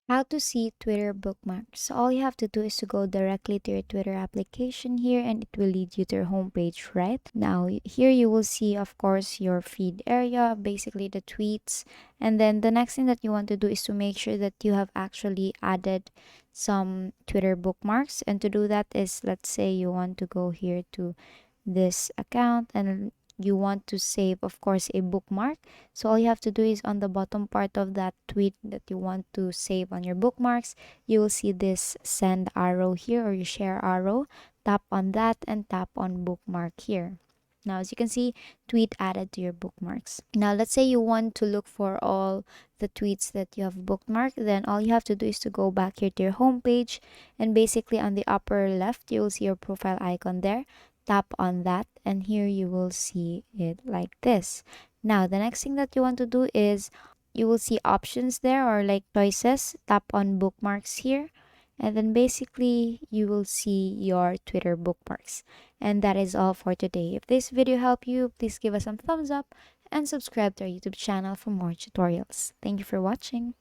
How to see Twitter bookmarks. So all you have to do is to go directly to your Twitter application here and it will lead you to your homepage, right? Now here you will see of course your feed area, basically the tweets. And then the next thing that you want to do is to make sure that you have actually added some Twitter bookmarks. And to do that is, let's say you want to go here to this account and you want to save of course a bookmark. So all you have to do is on the bottom part of that tweet that you want to save on your bookmarks, you will see this send arrow here or your share arrow. Tap on that and tap on bookmark here. Now as you can see, tweet added to your bookmarks. Now let's say you want to look for all the tweets that you have bookmarked, then all you have to do is to go back here to your home page, and basically on the upper left you will see your profile icon there. Tap on that and here you will see it like this. Now the next thing that you want to do is you will see options there or like choices. Tap on bookmarks here and then basically you will see your Twitter bookmarks. And that is all for today. If this video helped you, please give us some thumbs up and subscribe to our YouTube channel for more tutorials. Thank you for watching.